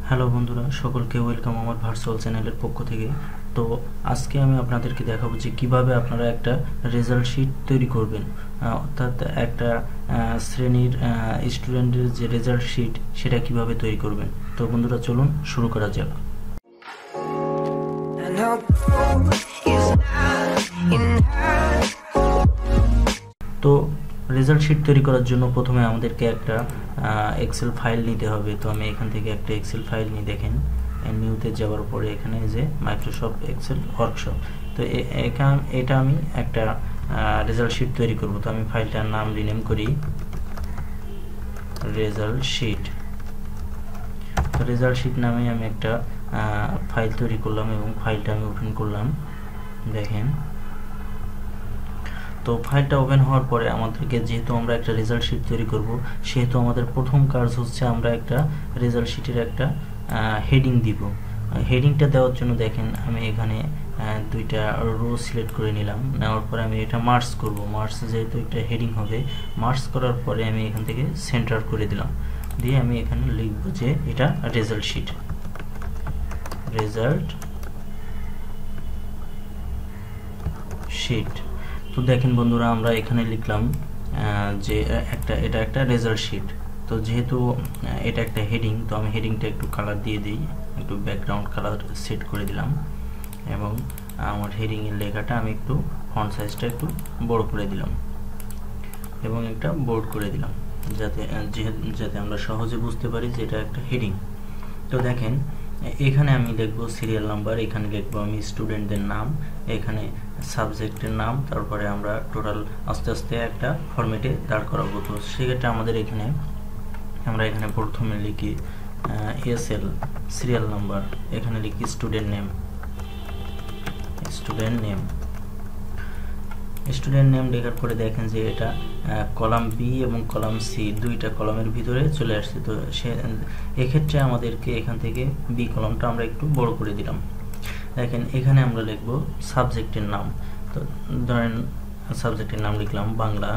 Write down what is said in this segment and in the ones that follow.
Hello বন্ধুরা, সকলকে welcome আমার ভার্চুয়াল চ্যানেলের পক্ষ থেকে। তো আজকে আমি আপনাদেরকে দেখাবো যে কিভাবে আপনারা একটা রেজাল্ট শিট তৈরি করবেন, অর্থাৎ একটা শ্রেণীর স্টুডেন্টের যে রেজাল্ট শিট সেটা কিভাবে তৈরি করবেন। তো বন্ধুরা চলুন শুরু করা যাক। তো রেজাল্ট শিট তৈরি করার জন্য প্রথমে আমাদেরকে একটা এক্সেল ফাইল নিতে হবে। তো আমি এখান থেকে একটা এক্সেল ফাইল নিয়ে দেখেন নিউতে যাওয়ার পরে এখানে যে মাইক্রোসফট এক্সেল ওয়ার্কশপ, তো এটা আমি একটা রেজাল্ট শিট তৈরি করব। তো আমি ফাইলটার নাম রিনেম করি রেজাল্ট শিট। তো রেজাল্ট শিট নামে আমি একটা ফাইল তৈরি করলাম এবং ফাইলটা আমি ওপেন করলাম। দেখেন, তো ফাইলটা ওপেন হওয়ার পরে আমাদেরকে, যেহেতু আমরা একটা রেজাল্ট শিট তৈরি করব, সেহেতু আমাদের প্রথম কাজ হচ্ছে আমরা একটা রেজাল্ট শিটের একটা হেডিং দিব। হেডিংটা দেওয়ার জন্য দেখেন আমি এখানে দুইটা রো সিলেক্ট করে নিলাম। নেওয়ার পরে আমি এটা মার্জ করব। মার্জ যেহেতু একটা হেডিং হবে, মার্জ করার পরে আমি এখান থেকে সেন্টার করে দিলাম, দিয়ে আমি এখানে লিখব যে এটা রেজাল্ট শিট, রেজাল্ট শিট। তো দেখেন বন্ধুরা, আমরা এখানে লিখলাম যে এটা একটা রেজাল্ট শিট। তো যেহেতু এটা একটা হেডিং, তো আমি হেডিংটা একটু কালার দিয়ে দিই, একটু ব্যাকগ্রাউন্ড কালার সেট করে দিলাম এবং আমার হেডিংয়ের লেখাটা আমি একটু ফন্ট সাইজটা একটু বড় করে দিলাম এবং একটা বোল্ড করে দিলাম, যাতে আমরা সহজে বুঝতে পারি যে এটা একটা হেডিং। তো দেখেন এখানে আমি লিখব সিরিয়াল নাম্বার, এখানে লিখব আমি স্টুডেন্টদের নাম, এখানে সাবজেক্টের নাম, তারপরে আমরা টোটাল আস্তে আস্তে একটা ফরম্যাটে দাঁড় করাবো। তো সেক্ষেত্রে আমাদের আমরা এখানে প্রথমে লিখি এসএল সিরিয়াল নাম্বার, এখানে লিখি স্টুডেন্ট নেম লেখার পরে দেখেন যে এটা কলাম বি এবং কলাম সি দুইটা কলামের ভিতরে চলে আসছে। তো এক্ষেত্রে আমাদেরকে এখান থেকে বি কলামটা আমরা একটু বড় করে দিলাম। দেখেন এখানে আমরা লিখব সাবজেক্টের নাম। তো ধরেন সাবজেক্টের নাম লিখলাম বাংলা,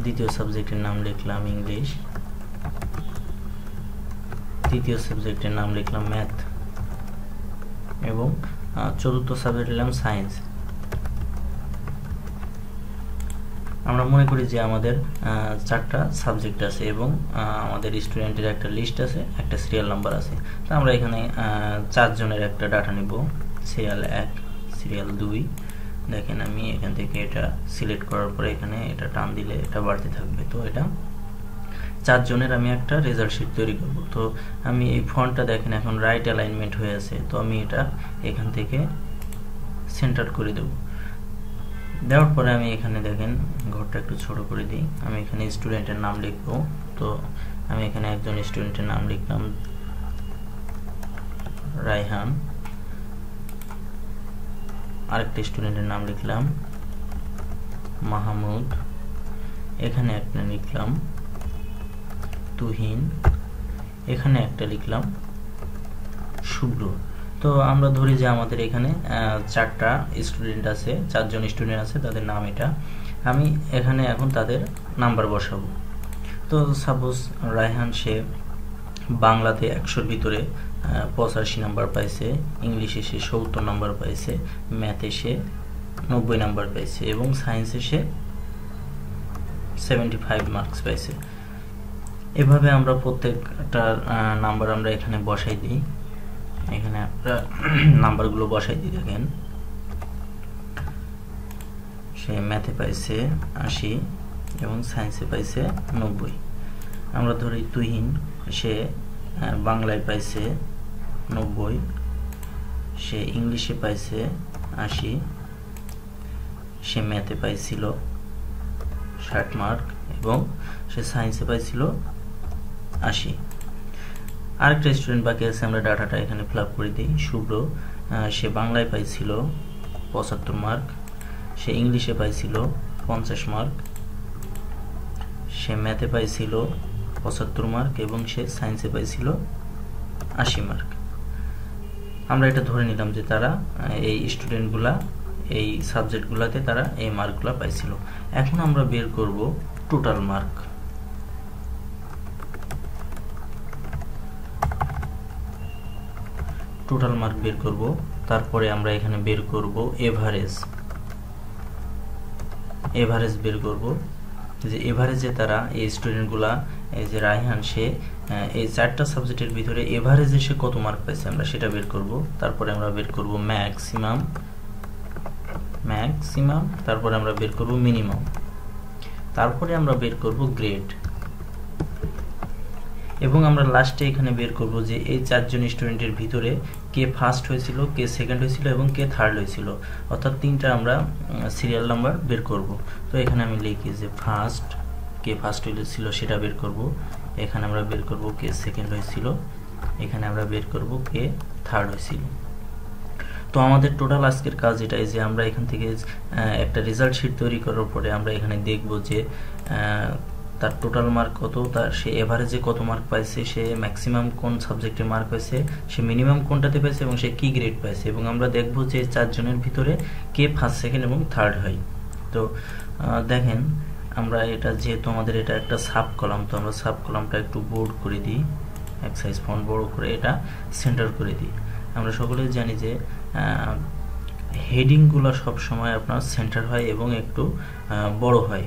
দ্বিতীয় সাবজেক্টের নাম লিখলাম ইংলিশ, তৃতীয় সাবজেক্টের নাম লিখলাম ম্যাথ এবং চতুর্থ সাবজেক্ট লিখলাম সায়েন্স। আমরা মনে করি যে আমাদের চারটা সাবজেক্ট আছে এবং আমাদের স্টুডেন্টের একটা লিস্ট আছে, একটা সিরিয়াল নাম্বার আছে। তো আমরা এখানে 4 জনের একটা ডাটা নিব, সিরিয়াল 1 সিরিয়াল 2। দেখেন আমি এখান থেকে এটা সিলেক্ট করার পরে এখানে এটা টান দিলে এটা বাড়তে থাকবে। তো এটা 4 জনের আমি একটা রেজাল্ট শিট তৈরি করব। তো আমি এই ফন্টটা দেখেন এখন রাইট অ্যালাইনমেন্ট হয়ে আছে, তো আমি এটা এখান থেকে সেন্টার করে দেব। দেওয়ার পরে আমি এখানে দেখেন ঘরটা একটু ছোট করে দিই, আমি এখানে স্টুডেন্টের নাম লিখব। তো আমি এখানে একজন স্টুডেন্টের নাম লিখলাম রায়হান, আরেকটা স্টুডেন্টের নাম লিখলাম মাহমুদ, এখানে একটা লিখলাম তুহিন, এখানে একটা লিখলাম শুভ্র। তো আমরা ধরি যে আমাদের এখানে 4টা স্টুডেন্ট আছে, 4 জন স্টুডেন্ট আছে, তাদের নাম এটা। আমি এখানে এখন তাদের নাম্বার বসাবো। তো সাপোজ রায়হান সে বাংলাতে 100-র ভিতরে 85 নাম্বার পাইছে, ইংলিশে সে 70 নাম্বার পাইছে, ম্যাথে সে 90 নাম্বার পাইছে এবং সায়েন্সে সে 75 মার্কস পাইছে। এভাবে আমরা প্রত্যেকটা নাম্বার আমরা এখানে বসাই দিই। এখানে আমরা নাম্বারগুলো বসাই দিই। দেখেন সে ম্যাথে পাইছে 80 এবং সায়েন্সে পাইছে 90। আমরা ধরি তুহিন সে বাংলায় পাইছে 90, সে ইংলিশে পাইছে 80, সে ম্যাথে পাইছিল 60 মার্ক এবং সে সায়েন্সে পাইছিল 80। আরেকটা স্টুডেন্ট বাকি আছে, আমরা ডাটাটা এখানে ফিল আপ করে দিই। শুভ্র সে বাংলায় পাইছিল 75 মার্ক, সে ইংলিশে পাইছিল 50 মার্ক, সে ম্যাথে পাইছিল 75 মার্ক এবং সে সায়েন্সে পাইছিল 80 মার্ক। আমরা এটা ধরে নিলাম যে তারা এই স্টুডেন্টগুলা এই সাবজেক্টগুলোতে তারা এই মার্কগুলো পাইছিল। এখন আমরা বের করব টোটাল মার্ক। টোটাল মার্ক বের করব, তারপরে আমরা এখানে বের করব এভারেজ বের করব, যে এভারেজে তারা এই স্টুডেন্টগুলা, এই যে রায়হান সে এই 4টা সাবজেক্টের ভিতরে এভারেজে সে কত মার্ক পাইছে আমরা সেটা বের করব। তারপরে আমরা বের করব ম্যাক্সিমাম, তারপরে আমরা বের করব মিনিমাম, তারপরে আমরা বের করব গ্রেড, এবং আমরা লাস্টে এখানে বের করব যে এই 4 জন স্টুডেন্টের ভিতরে কে ফার্স্ট হয়েছিল, কে সেকেন্ড হয়েছিল এবং কে থার্ড হয়েছিল, অর্থাৎ 3টা আমরা সিরিয়াল নাম্বার বের করব। তো এখানে আমি লিখি যে কে ফার্স্ট হয়েছিল সেটা বের করব, এখানে আমরা বের করব কে সেকেন্ড হয়েছিল, এখানে আমরা বের করব কে থার্ড হয়েছিল। তো আমাদের টোটাল আজকের কাজ এটাই যে আমরা এখান থেকে একটা রেজাল্ট শিট তৈরি করার পরে আমরা এখানে দেখব যে তার টোটাল মার্ক কত, তার সে এভারেজে কত মার্ক পাইছে, সে ম্যাক্সিমাম কোন সাবজেক্টে মার্ক পাইছে, সে মিনিমাম কোনটাতে পাইছে এবং সে কি গ্রেড পাইছে, এবং আমরা দেখব যে 4 জনের ভিতরে কে ফার্স্ট, সেকেন্ড এবং থার্ড হয়। তো দেখেন আমরা এটা যেহেতু আমাদের এটা একটা সাব কলাম, তো আমরা সাব কলামটা একটু বোল্ড করে দিই, এক সাইজ ফন্ট বড় করে এটা সেন্টার করে দিই। আমরা সকলেই জানি যে হেডিংগুলো সব সময় আপনার সেন্টার হয় এবং একটু বড় হয়,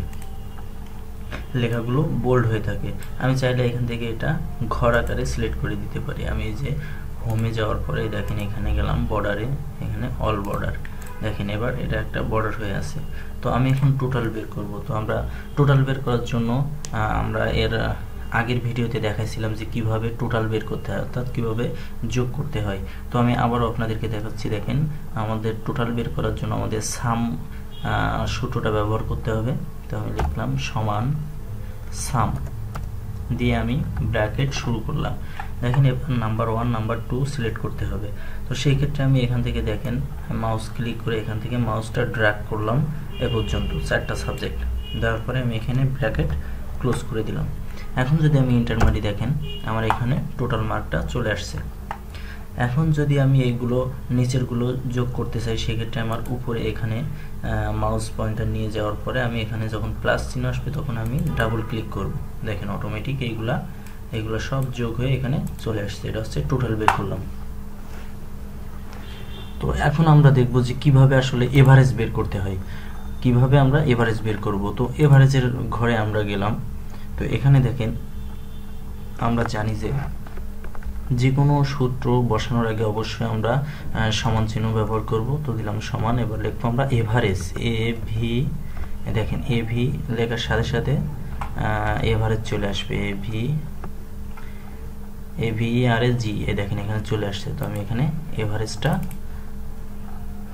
লেখাগুলো বোল্ড হয়ে থাকে। আমি চাইলে এখান থেকে এটা ঘর আকারে সিলেক্ট করে দিতে পারি। আমি এই যে হোমে যাওয়ার পরে দেখেন এখানে গেলাম বর্ডারে, এখানে অল বর্ডার, দেখেন এবার এটা একটা বর্ডার হয়ে আছে। তো আমি এখন টোটাল বের করব। তো আমরা টোটাল বের করার জন্য আমরা এর আগের ভিডিওতে দেখাইছিলাম যে কিভাবে টোটাল বের করতে হয়, অর্থাৎ কিভাবে যোগ করতে হয়। তো আমি আবারও আপনাদেরকে দেখাচ্ছি। দেখেন আমাদের টোটাল বের করার জন্য আমাদের সাম সূত্রটা ব্যবহার করতে হবে। তো আমি লিখলাম সমান সাম দিয়ে আমি ব্র্যাকেট শুরু করলাম। দেখেন এবার নাম্বার 1 নাম্বার 2 সিলেক্ট করতে হবে। তো সেই ক্ষেত্রে আমি এখান থেকে দেখেন মাউস ক্লিক করে এখান থেকে মাউসটা ড্র্যাগ করলাম এ পর্যন্ত 4টা সাবজেক্ট, দেওয়ার পরে আমি এখানে ব্র্যাকেট ক্লোজ করে দিলাম। এখন যদি আমি এন্টার মারি দেখেন আমার এখানে টোটাল মার্কটা চলে আসছে। এখন যদি আমি এইগুলো নিচেরগুলো যোগ করতে চাই সেক্ষেত্রে আমার উপরে এখানে মাউস পয়েন্টার নিয়ে যাওয়ার পরে আমি এখানে যখন প্লাস চিহ্ন আসবে তখন আমি ডাবল ক্লিক করব। দেখেন অটোমেটিক এইগুলা সব যোগ হয়ে এখানে চলে আসছে। এটা হচ্ছে টোটাল বের করলাম। তো এখন আমরা দেখব যে কিভাবে আসলে এভারেজ বের করতে হয়, কিভাবে আমরা এভারেজ বের করব। তো এভারেজের ঘরে আমরা গেলাম। তো এখানে দেখেন আমরা জানি যে কোনো সূত্র বসানোর আগে অবশ্যই আমরা সমান চিহ্ন ব্যবহার করব। তো দিলাম সমান, এবার লিখবো আমরা এভারেজ, দেখেন এভি লেখার সাথে সাথে এভারেজ চলে আসবে, এভিআরএজি দেখেন এখানে চলে আসছে। তো আমি এখানে এভারেজটা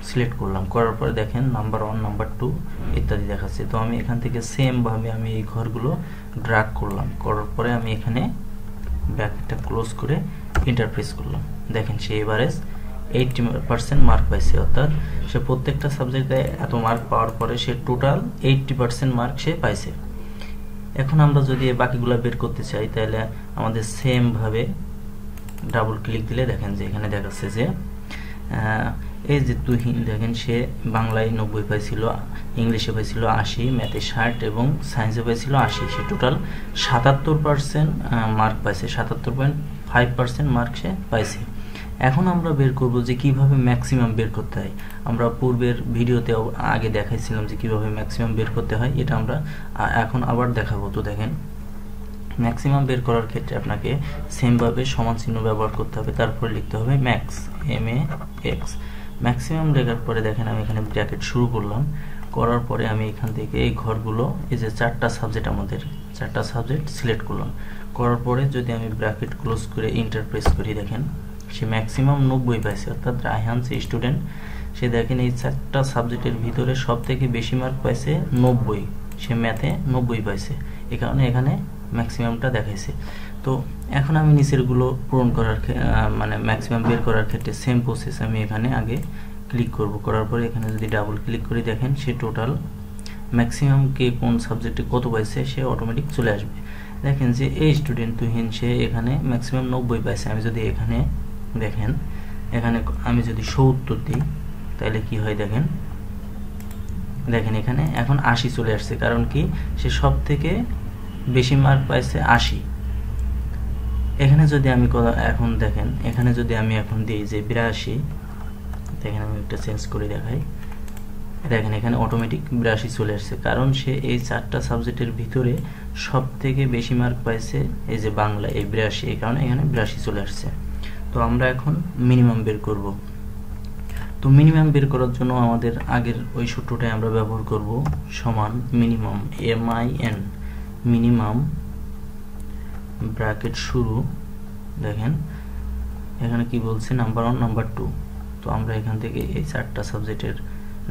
সিলেক্ট করলাম, করার পরে দেখেন নাম্বার 1 নাম্বার 2 ইত্যাদি দেখাচ্ছে। তো আমি এখান থেকে সেম ভাবে আমি এই ঘরগুলো ড্র্যাগ করলাম, করার পরে আমি এখানে ব্র্যাকেটটা ক্লোজ করে এন্টার প্রেস করলাম। দেখেন সে এভারেজ 80% মার্ক পাইছে, অর্থাৎ সে প্রত্যেকটা সাবজেক্টে এত মার্ক পাওয়ার পরে সে টোটাল 80% মার্ক সে পাইছে। এখন আমরা যদি বাকিগুলো বের করতে চাই তাহলে আমাদের সেম ভাবে ডাবল ক্লিক দিলে দেখেন যে এখানে দেখাচ্ছে যে এই যে তুহিন দেখেন সে বাংলায় 90 পাইছিল, ইংলিশে পাইছিল 80, ম্যাথে 60 এবং সায়েন্সে পাইছিল 80। সে টোটাল 77% মার্ক পাইছে, 77.5% মার্ক সে পাইছে। এখন আমরা বের করব যে কিভাবে ম্যাক্সিমাম বের করতে হয়। আমরা পূর্বের ভিডিওতে আগে দেখাইছিলাম যে কিভাবে ম্যাক্সিমাম বের করতে হয়, এটা আমরা এখন আবার দেখাবো। তো দেখেন ম্যাক্সিমাম বের করার ক্ষেত্রে আপনাকে সেম ভাবে সমান চিহ্ন ব্যবহার করতে হবে, তারপরে লিখতে হবে ম্যাক্স, MAX। ম্যাক্সিমাম লেখার পরে দেখেন আমি এখানে ব্র্যাকেট শুরু করলাম, করার পরে আমি এখান থেকে এই ঘরগুলো এই যে 4টা সাবজেক্ট আমাদের 4টা সাবজেক্ট সিলেক্ট করলাম, করার পরে যদি আমি ব্র্যাকেট ক্লোজ করে এন্টার প্রেস করি দেখেন সে ম্যাক্সিমাম 90 পাইছে, অর্থাৎ রায়হান যে স্টুডেন্ট সে দেখেন এই 4টা সাবজেক্টের ভিতরে সব থেকে বেশি মার্ক পাইছে 90, সে ম্যাথে 90 পাইছে, এই কারণে এখানে ম্যাক্সিমামটা দেখাইছে। তো এখন আমি নিচেরগুলো পূরণ করার মানে ম্যাক্সিমাম বের করার ক্ষেত্রে সেম প্রসেস আমি এখানে আগে ক্লিক করব, করার পরে এখানে যদি ডাবল ক্লিক করি দেখেন সে টোটাল ম্যাক্সিমাম কে কোন সাবজেক্টে কত পাইছে সে অটোমেটিক চলে আসবে। দেখেন যে এই স্টুডেন্ট তুহিন সে এখানে ম্যাক্সিমাম 90 পাইছে। আমি যদি এখানে দেখেন এখানে আমি যদি 70 দিই তাহলে কি হয় দেখেন এখানে এখন 80 চলে আসছে, কারণ কি সে সব থেকে বেশি মার্ক পাইছে 80। এখানে যদি আমি এখন দেখেন, এখানে যদি আমি এখন দিই যে 82, দেখেন আমি একটা চেঞ্জ করে দেখাই, দেখেন এখানে অটোমেটিক 82 চলে আসছে, কারণ সে এই 4টা সাবজেক্টের ভিতরে সব থেকে বেশি মার্ক পাইছে এই যে বাংলা, এই 82, এই কারণে এখানে 82 চলে আসছে। তো আমরা এখন মিনিমাম বের করব। তো মিনিমাম বের করার জন্য আমাদের আগের ওই সূত্রটাই আমরা ব্যবহার করব, সমান মিনিমাম MIN, মিনিমাম ব্র্যাকেট শুরু, দেখেন এখানে কি বলছে নাম্বার 1 নাম্বার 2। তো আমরা এখান থেকে এই 4টা সাবজেক্টের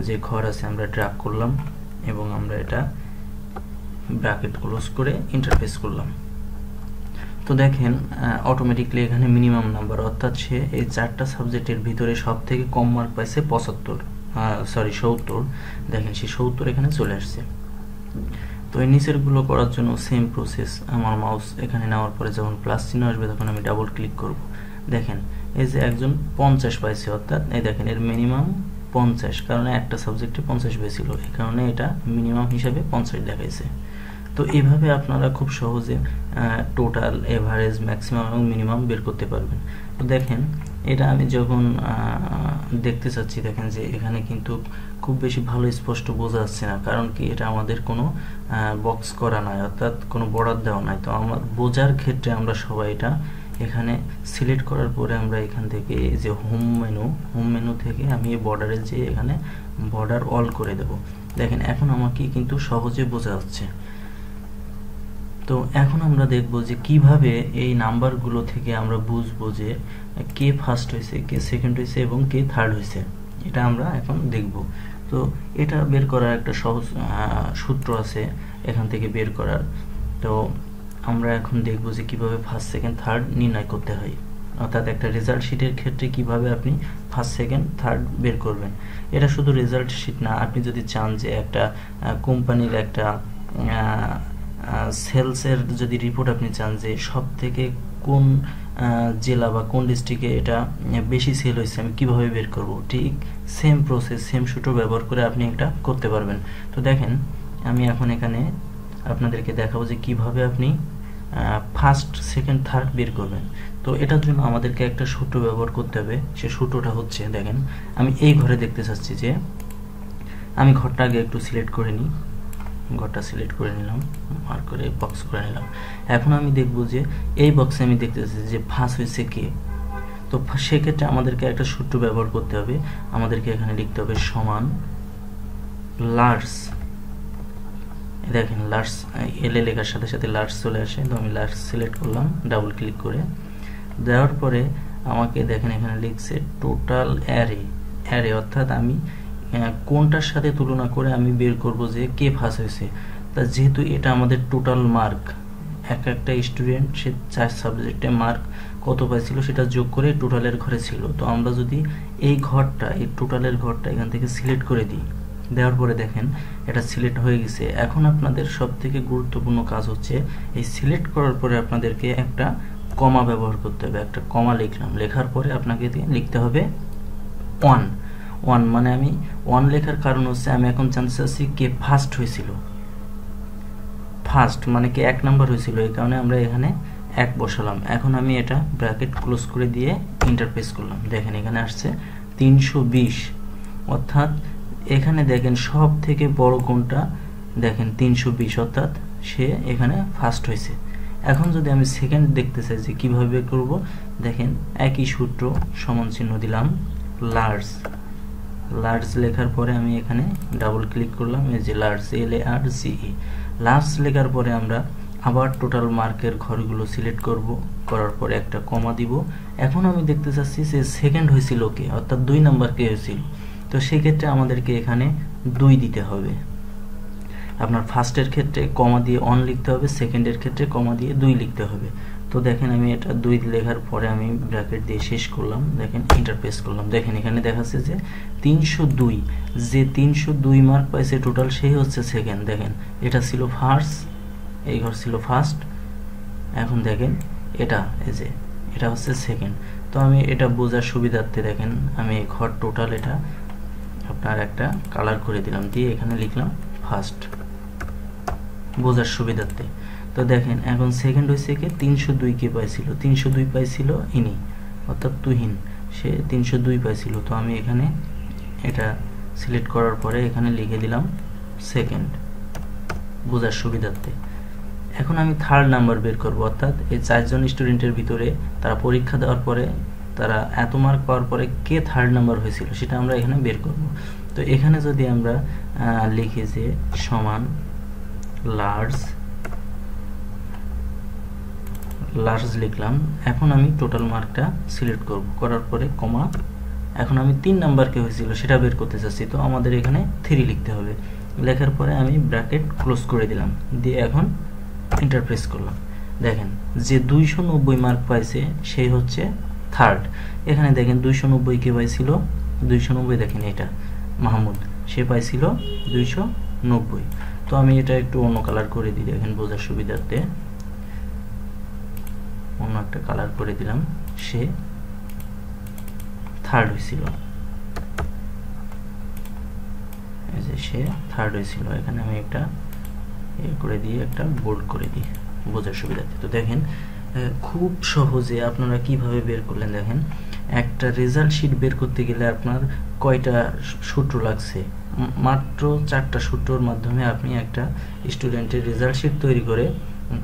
যে ঘর আছে আমরা ড্র্যাগ করলাম এবং আমরা এটা ব্র্যাকেট ক্লোজ করে ইন্টারফেস করলাম। তো দেখেন অটোমেটিকলি এখানে মিনিমাম নাম্বার, অর্থাৎ সে এই 4টা সাবজেক্টের ভিতরে সব থেকে কম মার্ক পাইছে 70, দেখেন সে 70 এখানে চলে আসছে। তো এই নিচের গুলো করার জন্য সেম প্রসেস, আমার মাউস এখানে নেওয়ার পরে যখন প্লাস চিহ্ন আসবে তখন আমি ডাবল ক্লিক করব। দেখেন এই যে একজন 50 পাইছে, অর্থাৎ এই দেখেন এর মিনিমাম 50, কারণ একটা সাবজেক্টে 50 পেয়েছিল, এই কারণে এটা মিনিমাম হিসাবে 50 দেখাইছে। তো এইভাবে আপনারা খুব সহজে টোটাল, এভারেজ, ম্যাক্সিমাম এবং মিনিমাম বের করতে পারবেন। তো দেখেন এটা আমি যখন দেখতে চাচ্ছি, দেখেন যে এখানে কিন্তু খুব বেশি ভালো স্পষ্ট বোঝা যাচ্ছে না, কারণ কি এটা আমাদের কোনো বক্স করা নাই, অর্থাৎ কোনো বর্ডার দেওয়া নাই। তো আমার বোঝার ক্ষেত্রে আমরা সবাই এটা এখানে সিলেক্ট করার পরে আমরা এখান থেকে যে হোম মেনু থেকে আমি এই বর্ডারে যে এখানে বর্ডার অল করে দেব। দেখেন এখন আমাকে কিন্তু সহজে বোঝা যাচ্ছে। তো এখন আমরা দেখব যে কিভাবে এই নাম্বারগুলো থেকে আমরা বুঝবো যে কে ফার্স্ট হয়েছে, কে সেকেন্ড হয়েছে এবং কে থার্ড হয়েছে, এটা আমরা এখন দেখব। তো এটা বের করার একটা সহজ সূত্র আছে এখান থেকে বের করার। তো আমরা এখন দেখব যে কিভাবে ফার্স্ট, সেকেন্ড, থার্ড নির্ণয় করতে হয়, অর্থাৎ একটা রেজাল্ট শিটের ক্ষেত্রে কিভাবে আপনি ফার্স্ট, সেকেন্ড, থার্ড বের করবেন। এটা শুধু রেজাল্ট শিট না, আপনি যদি চান যে একটা কোম্পানির একটা সেলসের যদি রিপোর্ট আপনি চান যে সব থেকে কোন জেলা বা কোন ডিস্ট্রিক্টে এটা বেশি সেল হয়েছে আমি কিভাবে বের করব, ঠিক সেম প্রসেস, সেম সূত্র ব্যবহার করে আপনি এটা করতে পারবেন। তো দেখেন আমি এখন এখানে আপনাদেরকে দেখাবো যে কিভাবে আপনি ফার্স্ট, সেকেন্ড, থার্ড বের করবেন। তো এটার জন্য আমাদেরকে একটা সূত্র ব্যবহার করতে হবে। সে সূত্রটা হচ্ছে, দেখেন আমি এই ঘরে দেখতে চাচ্ছি যে আমি ঘরটা আগে একটু সিলেক্ট করে নিই, ঘরটা সিলেক্ট করে নিলাম, মার্ক করে বক্স করে নিলাম। এখন আমি দেখব যে এই বক্সে আমি দেখতে চাচ্ছি যে ফার্স্ট হয়েছে কে। তো সেক্ষেত্রে আমাদেরকে একটা সূত্র ব্যবহার করতে হবে, আমাদেরকে এখানে লিখতে হবে সমান লার্জ, দেখেন লার্জ এলে লেখার সাথে সাথে লার্জ চলে আসে। তো আমি লার্জ সিলেক্ট করলাম ডাবল ক্লিক করে, দেওয়ার পরে আমাকে দেখেন এখানে লিখছে টোটাল অ্যারে, অর্থাৎ আমি কোনটার সাথে তুলনা করে আমি বের করব যে কে ফার্স্ট হয়েছে। তা যেহেতু এটা আমাদের টোটাল মার্ক, একটা স্টুডেন্ট সে 4 সাবজেক্টে মার্ক কত পাইছিল সেটা যোগ করে টোটালের ঘরে ছিল। তো আমরা যদি এই ঘরটা, এই টোটালের ঘরটা এখান থেকে সিলেক্ট করে দিই, দেওয়ার পরে দেখেন এটা সিলেক্ট হয়ে গেছে। এখন আপনাদের সব থেকে গুরুত্বপূর্ণ কাজ হচ্ছে এই সিলেক্ট করার পরে আপনাদেরকে একটা কমা ব্যবহার করতে হবে। একটা কমা লিখলাম, লেখার পরে আপনাকে লিখতে হবে 1, মানে আমি 1 লেখার কারণ হচ্ছে আমি এখন জানতে চাচ্ছি কে ফার্স্ট হয়েছিল, ফার্স্ট মানে কে 1 নাম্বার হয়েছিল, এই কারণে আমরা এখানে 1 বসালাম। এখন আমি এটা ব্র্যাকেট ক্লোজ করে দিয়ে ইন্টারফেস করলাম। দেখেন এখানে আসছে 320, অর্থাৎ এখানে দেখেন সব থেকে বড় কোনটা, দেখেন 320, অর্থাৎ সে এখানে ফার্স্ট হয়েছে। এখন যদি আমি সেকেন্ড দেখতে চাই যে কিভাবে করব, দেখেন একই সূত্র, সমান চিহ্ন দিলাম, লার্জ লেখার পরে আমি এখানে ডাবল ক্লিক করলাম, এই যে লার্জ, LARGE, লার্জ লেখার পরে আমরা আবার টোটাল মার্কের ঘরগুলো সিলেক্ট করব, করার পরে একটা কমা দিব। এখন আমি দেখতে চাচ্ছি যে সেকেন্ড হয়েছিল কে, অর্থাৎ 2 নাম্বার কে হয়েছিল। তো সেক্ষেত্রে আমাদেরকে এখানে 2 দিতে হবে। আপনার ফার্স্টের ক্ষেত্রে কমা দিয়ে 1 লিখতে হবে, সেকেন্ডের ক্ষেত্রে কমা দিয়ে 2 লিখতে হবে। তো দেখেন আমি এটা 2 লেখার পরে আমি ব্র্যাকেট দিয়ে শেষ করলাম, দেখেন ইন্টারপ্রেস করলাম। দেখেন এখানে দেখাচ্ছে যে 302, যে 302 মার্ক পাইছে টোটাল সেই হচ্ছে সেকেন্ড। দেখেন এটা ছিল ফার্স্ট, এই ঘর ছিল ফার্স্ট, এখন দেখেন এটা, এই যে এটা হচ্ছে সেকেন্ড। তো আমি এটা বোঝার সুবিধার্থে দেখেন আমি ঘর টোটাল এটা আপনার একটা কালার করে দিলাম, দিয়ে এখানে লিখলাম ফার্স্ট, বোঝার সুবিধার্থে। তো তো দেখেন এখন সেকেন্ড হয়েছে কে 302 কে পাইছিল, 302 পাইছিল ইনি অর্থাৎ তুহিন, সে 302 পাইছিল। তো আমি এখানে এটা সিলেক্ট করার পরে এখানে লিখে দিলাম সেকেন্ড বোঝার সুবিধার্থে। এখন আমি থার্ড নাম্বার বের করব, অর্থাৎ এই 4 জন স্টুডেন্টের ভিতরে তারা পরীক্ষা দেওয়ার পরে তারা এত মার্ক পাওয়ার পরে কে থার্ড নাম্বার হয়েছিল সেটা আমরা এখানে বের করব। তো এখানে যদি আমরা লিখি যে সমান লার্জ লিখলাম, এখন আমি টোটাল মার্কটা সিলেক্ট করব, করার পরে কমা, এখন আমি 3 নাম্বার কে হয়েছিল সেটা বের করতে চাচ্ছি, তো আমাদের এখানে 3 লিখতে হবে। লেখার পরে আমি ব্র্যাকেট ক্লোজ করে দিলাম, দিয়ে এখন এন্টার প্রেস করলাম। দেখেন যে 290 মার্ক পাইছে সেই হচ্ছে থার্ড। এখানে দেখেন 290 কে পাইছিল, 290 দেখেন এটা মাহমুদ, সে পাইছিল 290। তো আমি এটা একটু অন্য কালার করে দিই, দেখেন বোঝার সুবিধার্থে অন্য একটা কালার করে দিলাম, সে থার্ড হয়েছিল, এই যে সে থার্ড হয়েছিল। এখানে আমি একটা করে দিয়ে একটা বোল্ড করে দিই বোঝার সুবিধার্থে। তো দেখেন খুব সহজে আপনারা কিভাবে বের করলেন। দেখেন একটা রেজাল্ট শিট বের করতে গেলে আপনার কয়টা সূত্র লাগছে, মাত্র 4টা সূত্রের মাধ্যমে আপনি একটা স্টুডেন্টের রেজাল্ট শিট তৈরি করে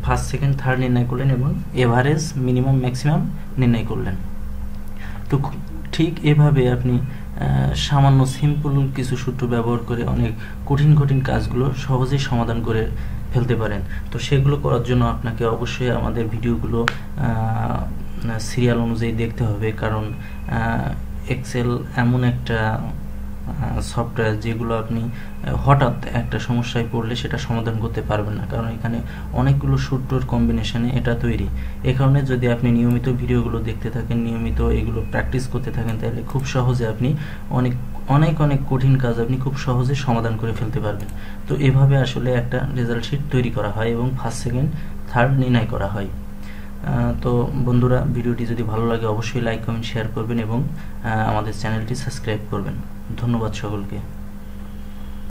ফার্স্ট সেকেন্ড থার্ড নির্ণয় করলেন এবং এভারেজ মিনিমাম ম্যাক্সিমাম নির্ণয় করলেন। তো ঠিক এভাবে আপনি সামান্য সিম্পল কিছু সূত্র ব্যবহার করে অনেক কঠিন কঠিন কাজগুলো সহজেই সমাধান করে ফেলতে পারেন। তো সেগুলো করার জন্য আপনাকে অবশ্যই আমাদের ভিডিওগুলো সিরিয়াল অনুযায়ী দেখতে হবে, কারণ এক্সেল এমন একটা সফটওয়্যার যেগুলো আপনি হঠাৎ একটা সমস্যায় পড়লে সেটা সমাধান করতে পারবেন না, কারণ এখানে অনেকগুলো সূত্রের কম্বিনেশনে এটা তৈরি। এই কারণে যদি আপনি নিয়মিত ভিডিওগুলো দেখতে থাকেন, নিয়মিত এগুলো প্র্যাকটিস করতে থাকেন, তাহলে খুব সহজে আপনি অনেক কঠিন কাজ আপনি খুব সহজে সমাধান করে ফেলতে পারবেন। তো এভাবে আসলে একটা রেজাল্ট শিট তৈরি করা হয় এবং ফার্স্ট সেকেন্ড থার্ড নির্ণয় করা হয়। তো বন্ধুরা, ভিডিওটি যদি ভালো লাগে অবশ্যই লাইক কমেন্ট শেয়ার করবেন এবং আমাদের চ্যানেলটি সাবস্ক্রাইব করবেন। ধন্যবাদ সকলকে।